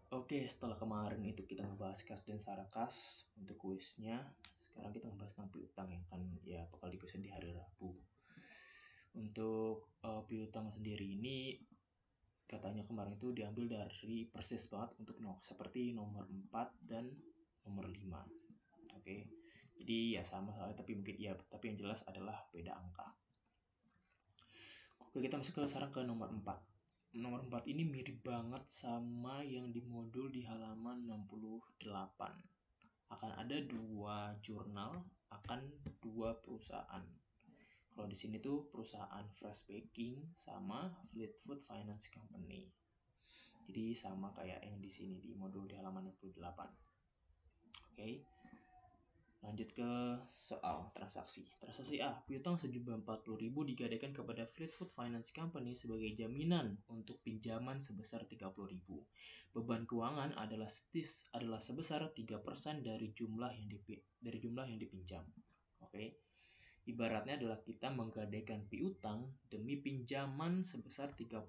Oke, setelah kemarin itu kita ngebahas kas dan sarakas untuk kuisnya. Sekarang kita ngebahas tentang piutang yang kan ya bakal dikuisin di hari Rabu. Untuk piutang sendiri ini katanya kemarin itu diambil dari persis banget untuk seperti nomor 4 dan nomor 5. Oke. Jadi ya sama soalnya tapi mungkin ya tapi yang jelas adalah beda angka. Oke, kita masuk sekarang ke nomor 4. Nomor 4 ini mirip banget sama yang di modul di halaman 68. Akan ada dua jurnal, akan dua perusahaan. Kalau di sini tuh perusahaan Fresh Baking sama Fleetwood Finance Company. Jadi sama kayak yang di sini di modul di halaman 68. Oke. Lanjut ke soal transaksi. Transaksi A, piutang sejumlah 40.000 digadaikan kepada Fleetwood Finance Company sebagai jaminan untuk pinjaman sebesar 30.000. Beban keuangan adalah sebesar 3% dari jumlah yang dipinjam. Oke. Ibaratnya adalah kita menggadaikan piutang demi pinjaman sebesar 30.000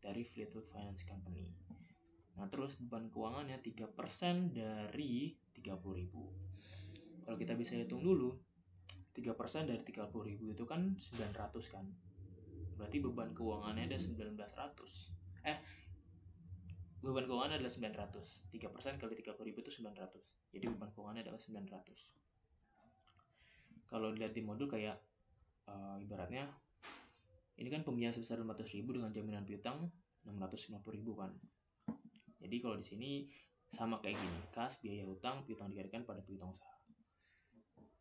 dari Fleetwood Finance Company. Nah, terus beban keuangannya 3% dari 30.000. Kalau kita bisa hitung dulu, 3% dari 30.000 itu kan 900 kan. Berarti beban keuangannya ada 1900. Beban keuangannya adalah 900. 3% kali 30.000 itu 900. Jadi beban keuangannya adalah 900. Kalau dilihat di modul kayak ibaratnya ini kan pembiayaan sebesar 500.000 dengan jaminan piutang 650.000 kan. Jadi kalau di sini sama kayak gini, kas, biaya utang, piutang digadaikan pada piutang usaha.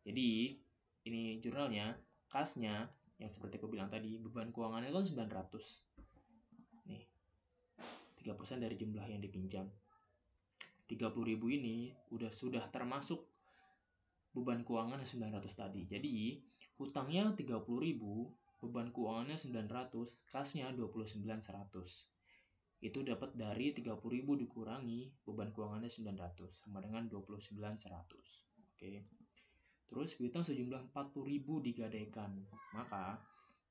Jadi ini jurnalnya, kasnya yang seperti aku bilang tadi, beban keuangannya kan 900. Nih, 3% dari jumlah yang dipinjam. 30.000 ini sudah termasuk beban keuangan yang 900 tadi. Jadi hutangnya 30.000, beban keuangannya 900, kasnya 29.100. Itu dapat dari 30.000 dikurangi beban keuangannya 900 sama dengan 29.100. Oke. Terus piutang sejumlah 40.000 digadaikan. Maka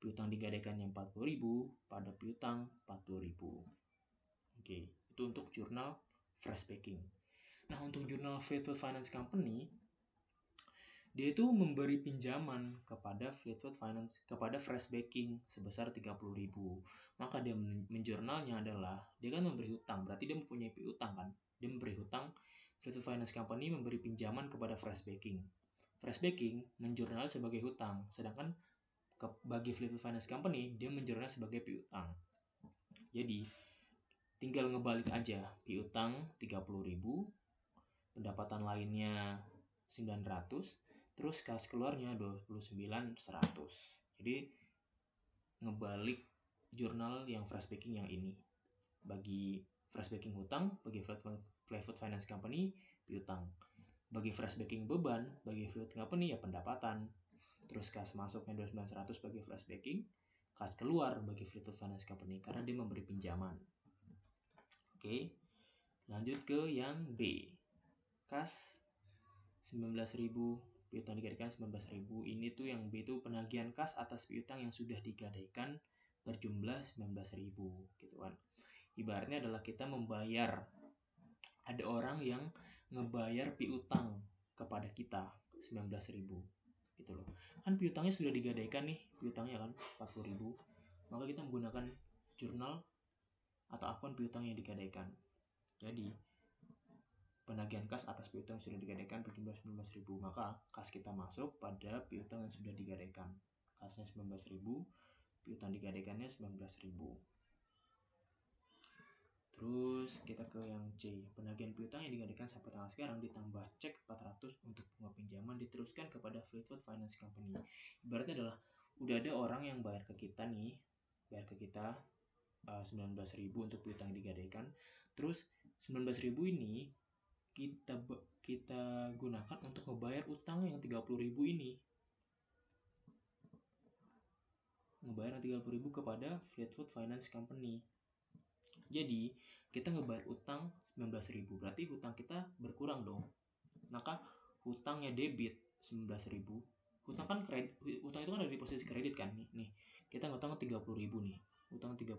piutang digadaikan yang 40.000 pada piutang 40.000. Oke, itu untuk jurnal Fresh Baking. Nah, untuk jurnal Fleetwood Finance Company, dia itu memberi pinjaman kepada Fresh Baking sebesar 30.000. Maka dia menjurnalnya adalah dia kan memberi hutang, berarti dia mempunyai piutang kan. Dia memberi hutang, Fleetwood Finance Company memberi pinjaman kepada Fresh Baking. Fresh Baking menjurnal sebagai hutang, sedangkan bagi Fleetwood Finance Company dia menjurnal sebagai piutang. Jadi tinggal ngebalik aja, piutang 30.000, pendapatan lainnya 900, terus kas keluarnya 29.100. Jadi ngebalik jurnal yang Fresh Baking yang ini. Bagi Fresh Baking hutang, bagi Fleetwood Finance Company piutang. Bagi Fresh Baking beban, bagi Fleetwood Company ya pendapatan. Terus kas masuknya 29.100 bagi Fresh Baking, kas keluar bagi Fleetwood Finance Company karena dia memberi pinjaman. Oke. Lanjut ke yang B. Kas 19.000, piutang digadaikan 19.000. Ini tuh yang B itu penagihan kas atas piutang yang sudah digadaikan berjumlah 19.000 gitu kan. Ibaratnya adalah kita membayar, ada orang yang ngebayar piutang kepada kita 19.000 gitu loh. Kan piutangnya sudah digadaikan nih, piutangnya kan 40.000. Maka kita menggunakan jurnal atau akun piutang yang digadaikan. Jadi penagihan kas atas piutang yang sudah digadaikan berjumlah 19.000, maka kas kita masuk pada piutang yang sudah digadaikan. Kasnya 19.000, piutang digadaikannya 19.000. Terus kita ke yang C. Penagihan piutang yang digadaikan sampai tanggal sekarang ditambah cek 400 untuk bunga pinjaman diteruskan kepada Fleetwood Finance Company. Ibaratnya adalah udah ada orang yang bayar ke kita 19.000 untuk piutang yang digadaikan. Terus 19.000 ini kita gunakan untuk membayar utang yang 30.000 ini. Ngebayar 30.000 kepada Fleetwood Finance Company. Jadi kita ngebayar utang 19.000, berarti hutang kita berkurang dong. Maka hutangnya debit 19.000. Hutang kan hutang itu kan ada di posisi kredit kan nih. Kita ngutang 30.000 nih. Hutang 30.000.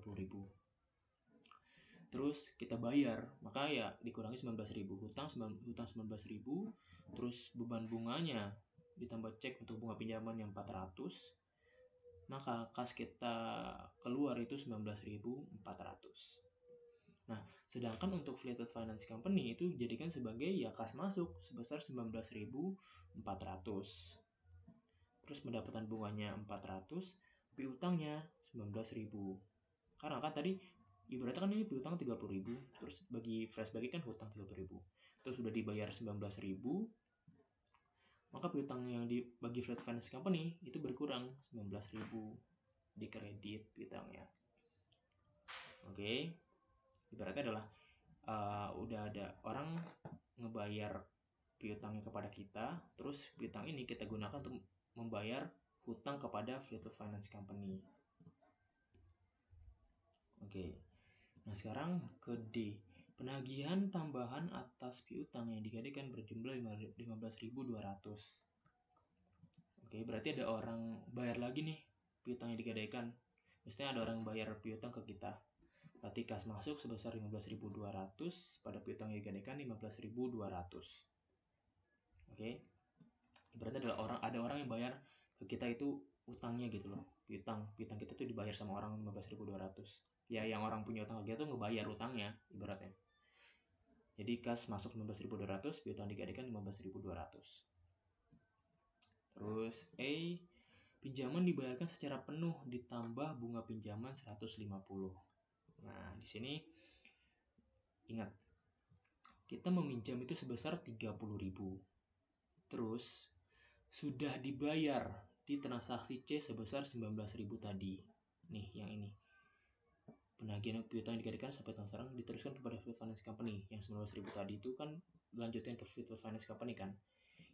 terus kita bayar, maka ya dikurangi 19.000. Hutang 19.000, terus beban bunganya ditambah cek untuk bunga pinjaman yang 400, maka kas kita keluar itu 19.400. Nah, sedangkan untuk Fleetwood Finance Company itu dijadikan sebagai ya kas masuk sebesar 19.400. Terus pendapatan bunganya 400, piutangnya 19.000. Karena kan tadi ibaratnya kan ini piutang 30.000, terus bagi flashback kan hutang 30.000. Terus sudah dibayar 19.000, maka piutang yang bagi Fleetwood Finance Company itu berkurang 19.000 di kredit piutangnya. Oke. Ibaratnya adalah udah ada orang ngebayar piutangnya kepada kita, terus piutang ini kita gunakan untuk membayar hutang kepada Fleetwood Finance Company. Oke. Nah, sekarang ke D. Penagihan tambahan atas piutang yang digadaikan berjumlah 15.200. Oke, berarti ada orang bayar lagi nih piutang yang digadaikan. Maksudnya ada orang bayar piutang ke kita. Berarti kas masuk sebesar 15.200, pada piutang yang digadaikan 15.200. Oke. Berarti ada orang yang bayar ke kita itu utangnya gitu loh. Piutang kita tuh dibayar sama orang 15.200. Ya yang orang punya utang ke kita tuh ngebayar utangnya ibaratnya. Jadi kas masuk 15.200, piutang digadaikan 15.200. Terus pinjaman dibayarkan secara penuh ditambah bunga pinjaman 150. Nah, di sini ingat, kita meminjam itu sebesar 30.000. Terus sudah dibayar di transaksi C sebesar 19.000 tadi. Nih, yang ini. Penagihan piutang yang digadaikan sampai sekarang diteruskan kepada Fleetwood Finance Company. Yang 19.000 tadi itu kan lanjutnya ke Fleetwood Finance Company kan.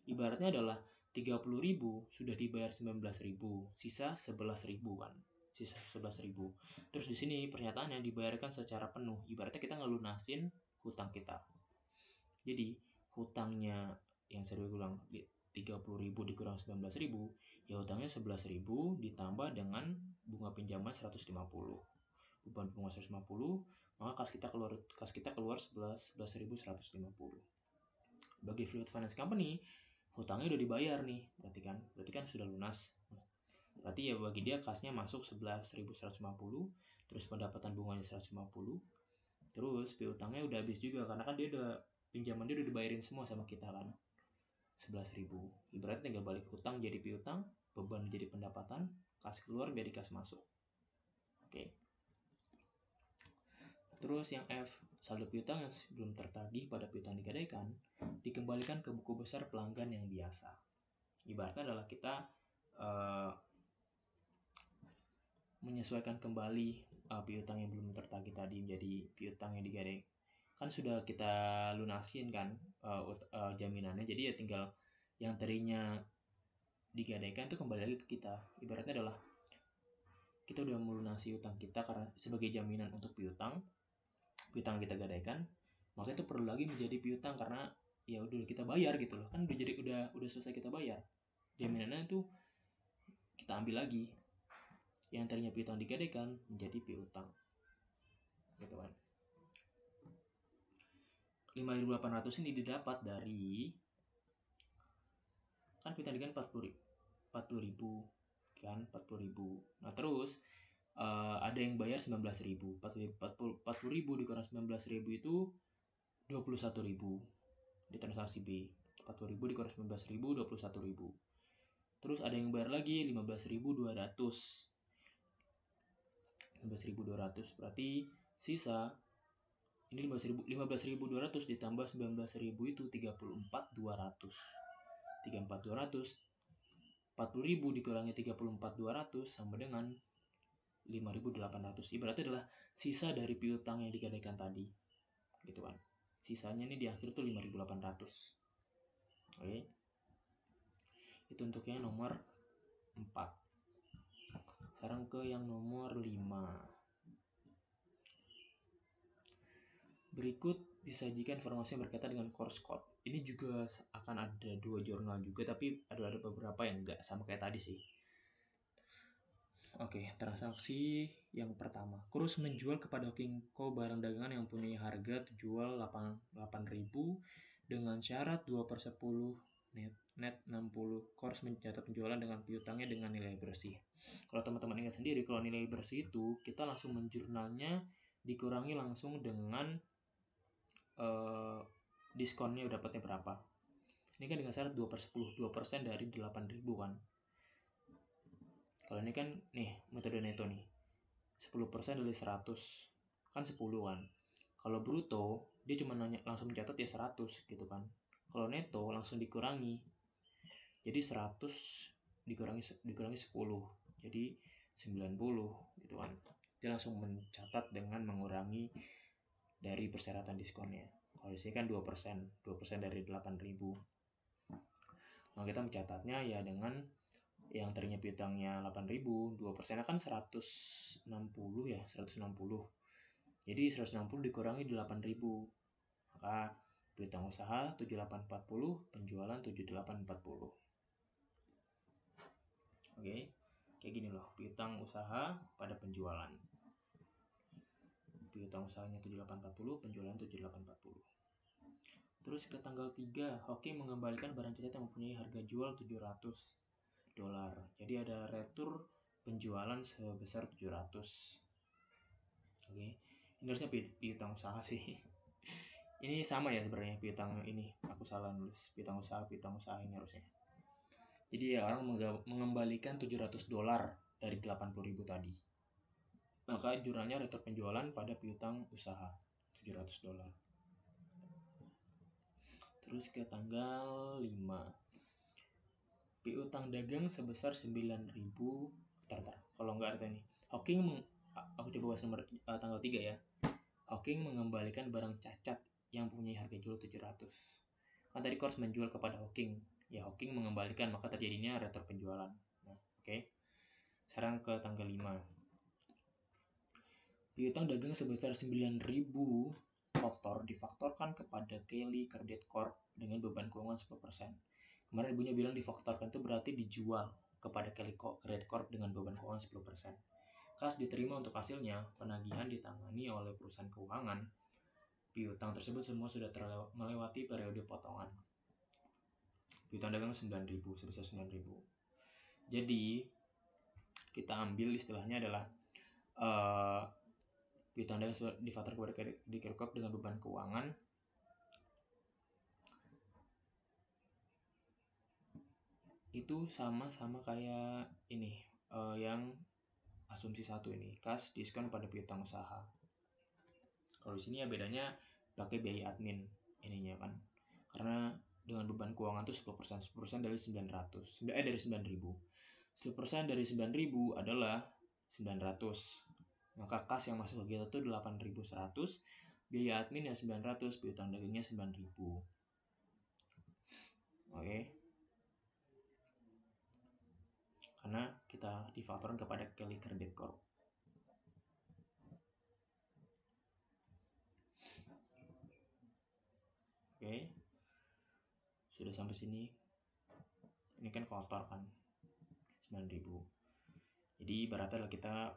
Ibaratnya adalah 30.000 sudah dibayar 19.000, sisa 11.000 kan. Sisa 11.000. Terus di sini pernyataannya dibayarkan secara penuh. Ibaratnya kita ngelunasin hutang kita. Jadi hutangnya yang saya ulang 30.000 dikurang 19.000, ya hutangnya 11.000 ditambah dengan bunga pinjaman 150. Beban bunga 150, maka kas kita keluar 11.150. Bagi Fleetwood Finance Company, hutangnya udah dibayar nih, berarti kan sudah lunas. Berarti ya bagi dia kasnya masuk 11.150, terus pendapatan bunganya 150, terus piutangnya udah habis juga karena kan pinjaman dia udah dibayarin semua sama kita kan. 11.000. Ibaratnya tinggal balik hutang jadi piutang, beban jadi pendapatan, kas keluar jadi kas masuk. Oke. Terus yang F, saldo piutang yang belum tertagih pada piutang digadaikan dikembalikan ke buku besar pelanggan yang biasa. Ibaratnya adalah kita menyesuaikan kembali piutang yang belum tertagih tadi menjadi piutang yang digadaikan. Kan sudah kita lunasin kan jaminannya, jadi ya tinggal yang tadinya digadaikan itu kembali lagi ke kita. Ibaratnya adalah kita udah melunasi utang kita karena sebagai jaminan untuk piutang kita gadaikan, maka itu perlu lagi menjadi piutang karena ya udah kita bayar gitu loh, kan udah selesai kita bayar, jaminannya itu kita ambil lagi, yang tadinya piutang digadaikan menjadi piutang gitu kan. 5.800 ini didapat dari kan piutang digadaikan 40.000 kan, 40.000. Nah terus ada yang bayar 19.000. 40.000 dikurang 19.000 itu 21.000 di transaksi B. 40.000 dikurang 19.000 21.000. Terus ada yang bayar lagi 15.200. 15.200 berarti sisa ini 15.200 ditambah 19.000 itu 34.200. 34.200. 40.000 dikurangi 34.200 sama dengan 5.800. Ibaratnya adalah sisa dari piutang yang digadaikan tadi. Gitu kan. Sisanya ini di akhir tuh 5.800. Oke. Itu untuk yang nomor 4. Sekarang ke yang nomor 5. Berikut disajikan informasi yang berkaitan dengan course code. Ini juga akan ada 2 jurnal juga, tapi ada beberapa yang enggak sama kayak tadi sih. Oke, transaksi yang pertama. Krus menjual kepada Hokkingco barang dagangan yang punya harga jual 8.000 dengan syarat 2/10 net 60. Kors mencatat penjualan dengan piutangnya dengan nilai bersih. Kalau teman-teman ingat sendiri, kalau nilai bersih itu kita langsung menjurnalnya dikurangi langsung dengan diskonnya dapatnya berapa. Ini kan dengan syarat 2/10, 2% dari 8.000 kan. Kalau ini kan nih metode neto nih 10% dari 100 kan 10 kan. Kalau bruto dia cuma nanya langsung mencatat ya 100 gitu kan. Kalau neto langsung dikurangi, jadi 100 dikurangi 10 jadi 90 gitu kan. Dia langsung mencatat dengan mengurangi dari persyaratan diskonnya. Kalau di sini kan 2% dari 8.000. Nah, kita mencatatnya ya dengan yang tadinya piutangnya 8.000, 2% kan 160 ya, 160. Jadi 160 dikurangi 8.000. Maka piutang usaha 7840, penjualan 7840. Oke. Kayak gini loh, piutang usaha pada penjualan. Piutang usahanya 7840, penjualan 7840. Terus ke tanggal 3, Hocking mengembalikan barang cacat yang mempunyai harga jual $700. Jadi ada retur penjualan sebesar 700. Oke. Ini harusnya piutang usaha sih. Ini sama ya sebenarnya piutang ini. Aku salah nulis piutang usaha ini harusnya. Jadi ya orang mengembalikan $700 dari 80.000 tadi. Maka jurnalnya retur penjualan pada piutang usaha $700. Terus ke tanggal 5. Piutang dagang sebesar 9.000. Bentar. Kalau nggak ada ini. Hocking aku coba bahas nomor tanggal 3 ya. Hocking mengembalikan barang cacat yang punya harga jual 700. Kan tadi Kors menjual kepada Hocking. Ya Hocking mengembalikan, maka terjadinya retur penjualan. Nah, oke. Sekarang ke tanggal 5. Piutang dagang sebesar 9.000 kotor difaktorkan kepada Kelly Credit Corp dengan beban keuangan 10%. Kemarin ibunya bilang difaktorkan itu berarti dijual kepada Kelly Credit Corp dengan beban keuangan 10%. Kas diterima untuk hasilnya, penagihan ditangani oleh perusahaan keuangan. Piutang tersebut semua sudah melewati periode potongan. Piutang dagang 9.000 sebesar 9.000. Jadi kita ambil istilahnya adalah piutang dagang difaktor kepada Credit Corp dengan beban keuangan itu sama kayak ini yang asumsi 1 ini, kas diskon pada piutang usaha. Kalau di sini ya bedanya pakai biaya admin ininya kan. Karena dengan beban keuangan itu 10% dari 900. Dari 9.000. 10% dari 9.000 adalah 900. Maka kas yang masuk ke kita itu 8.100, biaya admin ya 900, piutang dagangnya 9.000. Oke. Karena kita difaktorkan kepada Kelly Credit Corp. Oke. Sudah sampai sini. Ini kan kotor kan. 9.000. Jadi ibaratnya kita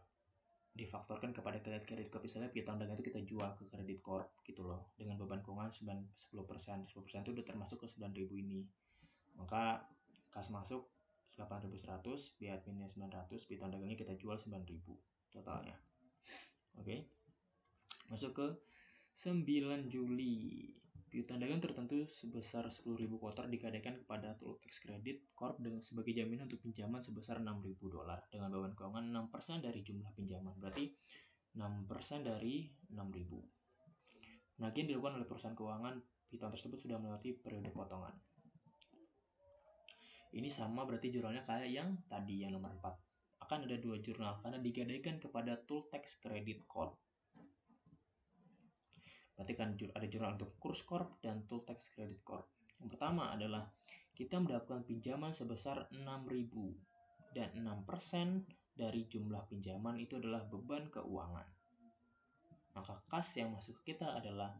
difaktorkan kepada Credit Corp, misalnya piutang dagang itu kita jual ke Credit Corp gitu loh dengan beban keuangan 10%. 10% itu udah termasuk ke 9.000 ini. Maka kas masuk 8.100, biaya adminnya 900, piutang dagangnya kita jual 9.000 totalnya. Oke. Masuk ke 9 Juli. Piutang dagang tertentu sebesar 10.000 kotor digadaikan kepada Tultex Credit Corp dengan sebagai jaminan untuk pinjaman sebesar $6.000 dengan beban keuangan 6% dari jumlah pinjaman. Berarti 6% dari 6.000. Penagihan dilakukan oleh perusahaan keuangan. Piutang tersebut sudah melewati periode potongan. Ini sama berarti jurnalnya kayak yang tadi yang nomor 4. Akan ada 2 jurnal karena digadaikan kepada Tultex Credit Corp. Berarti kan ada jurnal untuk Kurs Corp dan Tultex Credit Corp. Yang pertama adalah kita mendapatkan pinjaman sebesar 6.000 dan 6% dari jumlah pinjaman itu adalah beban keuangan. Maka kas yang masuk ke kita adalah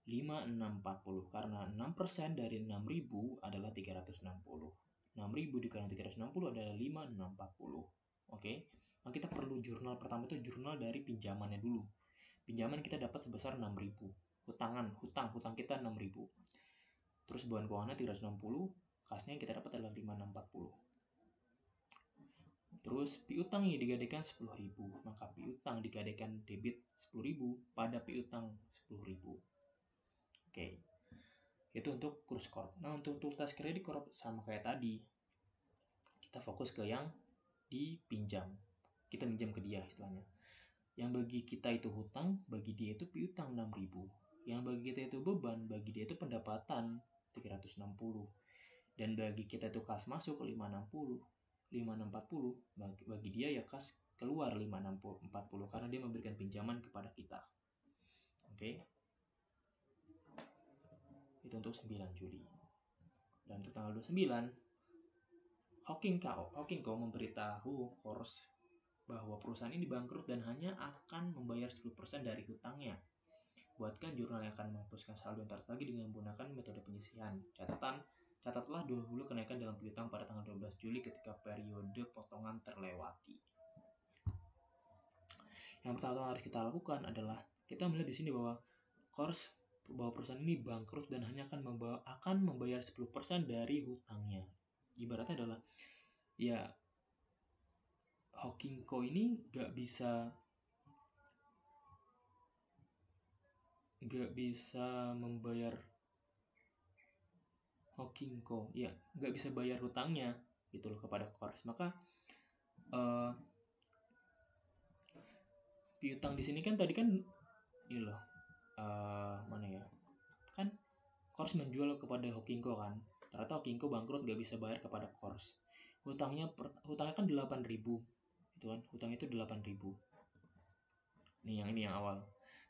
5640 karena 6% dari 6.000 adalah 360. 6.000 dikali 360 adalah 5640. Oke. Nah, kita perlu jurnal pertama itu jurnal dari pinjamannya dulu. Pinjaman kita dapat sebesar 6.000. Hutang kita 6.000. Terus beban keuangannya 360, kasnya yang kita dapat adalah 5640. Terus piutang yang digadaikan 10.000, maka piutang digadaikan debit 10.000 pada piutang 10.000. Oke. Itu untuk kurs korp. Nah, untuk utilitas kredit korp sama kayak tadi. Kita fokus ke yang dipinjam. Kita minjam ke dia istilahnya. Yang bagi kita itu hutang, bagi dia itu piutang 6.000. Yang bagi kita itu beban, bagi dia itu pendapatan 360. Dan bagi kita itu kas masuk 560, 5640, bagi dia ya kas keluar 5640 karena dia memberikan pinjaman kepada kita. Oke. Itu untuk 9 Juli. Dan untuk tanggal 29, Hokinko memberitahu Kors bahwa perusahaan ini bangkrut dan hanya akan membayar 10% dari hutangnya. Buatkan jurnal yang akan menghapuskan saldo yang lagi dengan menggunakan metode penyisihan. Catatlah dulu kenaikan dalam piutang pada tanggal 12 Juli ketika periode potongan terlewati. Yang pertama harus kita lakukan adalah kita melihat di sini bahwa perusahaan ini bangkrut dan hanya akan membayar 10% dari hutangnya. Ibaratnya adalah ya Hokinko ini gak bisa membayar Hokinko, ya nggak bisa bayar hutangnya gitu loh kepada Kors. Maka piutang di sini kan tadi kan ini loh, mana ya, kan Kors menjual kepada Hokinko kan, ternyata Hokinko bangkrut nggak bisa bayar kepada Kors. Hutangnya kan 8.000 gitu kan, hutang itu 8.000. Nih yang ini yang awal.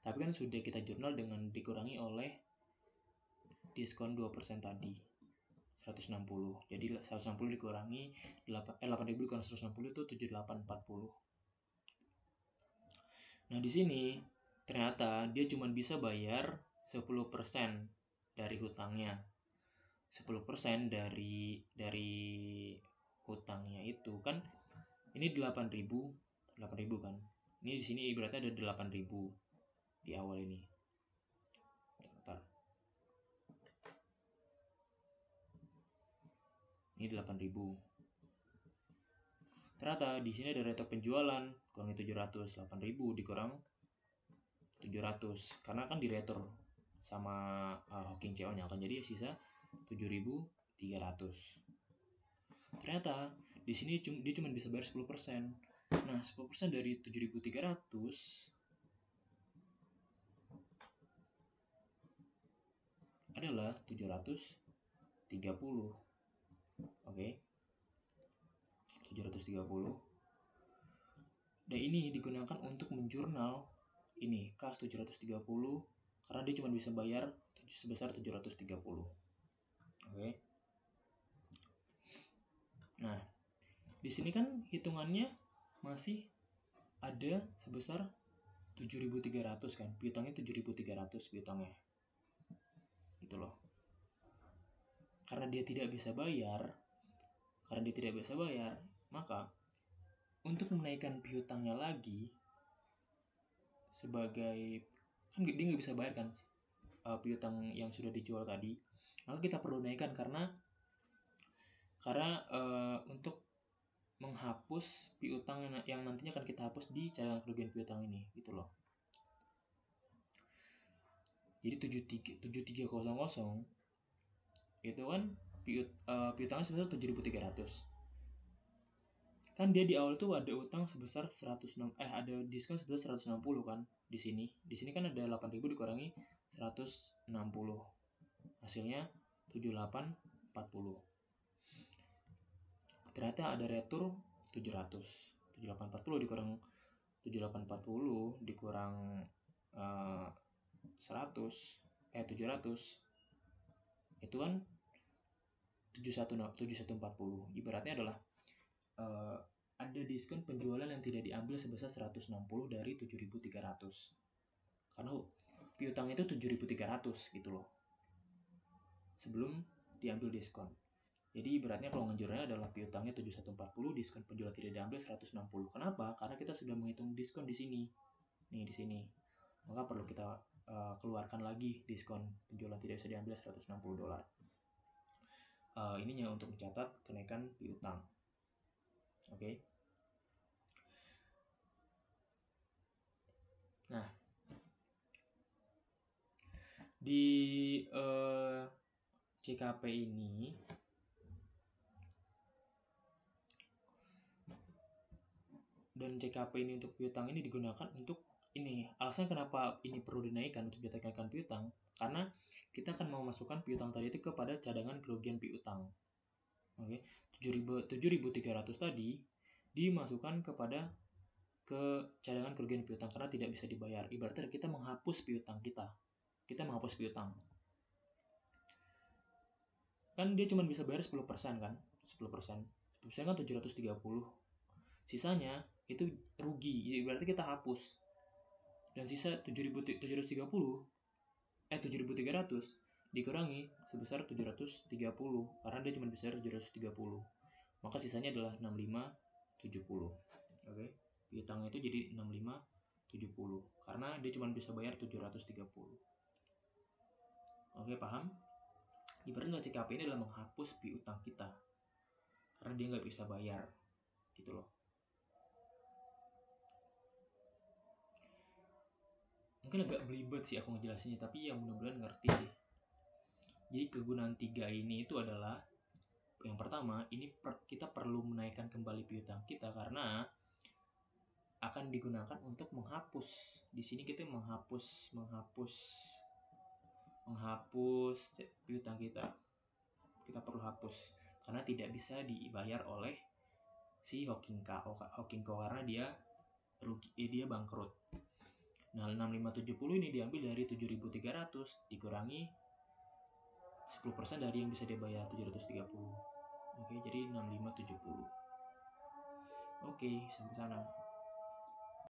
Tapi kan sudah kita jurnal dengan dikurangi oleh diskon 2% tadi. 160. Jadi 160 dikurangi 8.000 dikurangi 160 itu 7840. Nah, di sini ternyata dia cuma bisa bayar 10% dari hutangnya. 10% dari hutangnya itu kan ini 8.000 kan. Ini di sini ibaratnya ada 8.000 di awal ini. Bentar. Ini 8.000. Ternyata di sini ada retok penjualan kurang 700, 8.000 dikurang 700 karena kan diretur sama Hawking CO-nya kan, jadi sisa 7.300. Ternyata di sini dia cuma bisa bayar 10%. Nah, 10% dari 7.300 adalah 730. Oke. 730. Dan ini digunakan untuk menjurnal ini kas 730 karena dia cuma bisa bayar sebesar 730. Oke. Nah, di sini kan hitungannya masih ada sebesar 7.300 kan. Piutangnya 7.300 piutangnya. Gitu loh. Karena dia tidak bisa bayar, maka untuk menaikkan piutangnya lagi sebagai kan dia nggak bisa bayar kan piutang yang sudah dijual tadi, maka kita perlu naikkan karena untuk menghapus piutang yang nantinya akan kita hapus di cadangan kerugian piutang ini gitu loh. Jadi 7300 itu kan piutangnya sebesar 7.300. Kan dia di awal tuh ada utang sebesar 106 ada diskon sebesar 160 kan di sini. Di sini kan ada 8.000 dikurangi 160. Hasilnya 7840. Ternyata ada retur 700. 7840 dikurang 7840 dikurang 700 itu kan 7140. Ibaratnya adalah ada diskon penjualan yang tidak diambil sebesar 160 dari 7.300. Karena piutang itu 7.300 gitu loh. Sebelum diambil diskon. Jadi beratnya kalau ngejualnya adalah piutangnya 7140, diskon penjualan tidak diambil 160. Kenapa? Karena kita sudah menghitung diskon di sini. Nih di sini. Maka perlu kita keluarkan lagi diskon penjualan tidak bisa diambil $160. Ininya untuk mencatat kenaikan piutang. Oke. Nah, di CKP ini dan CKP ini untuk piutang ini digunakan untuk ini. Alasan kenapa ini perlu dinaikkan untuk dinaikkan piutang, karena kita akan memasukkan piutang tadi itu kepada cadangan kerugian piutang. Oke, 7.300 tadi dimasukkan kepada cadangan kerugian piutang karena tidak bisa dibayar. Ibaratnya kita menghapus piutang kita. Kita menghapus piutang. Kan dia cuma bisa bayar 10% kan? 10%. 10% kan 730. Sisanya itu rugi. Berarti kita hapus. Dan sisa 7.300 dikurangi sebesar 730 karena dia cuma bisa 730. Maka sisanya adalah 6570. Oke. Piutangnya itu jadi 6570 karena dia cuma bisa bayar 730. Oke, paham? Ibaratnya CKP ini adalah menghapus piutang kita karena dia nggak bisa bayar gitu loh. Mungkin agak belibet sih aku ngejelasinnya, tapi ya mudah-mudahan ngerti sih. Jadi kegunaan 3 ini itu adalah yang pertama, ini kita perlu menaikkan kembali piutang kita karena akan digunakan untuk menghapus. Di sini kita menghapus piutang kita. Kita perlu hapus karena tidak bisa dibayar oleh si Hokinko karena dia rugi, dia bangkrut. Nah, 6570 ini diambil dari 7.300 dikurangi 10% dari yang bisa dibayar 730. Oke, jadi 6570. Oke, sampai sana.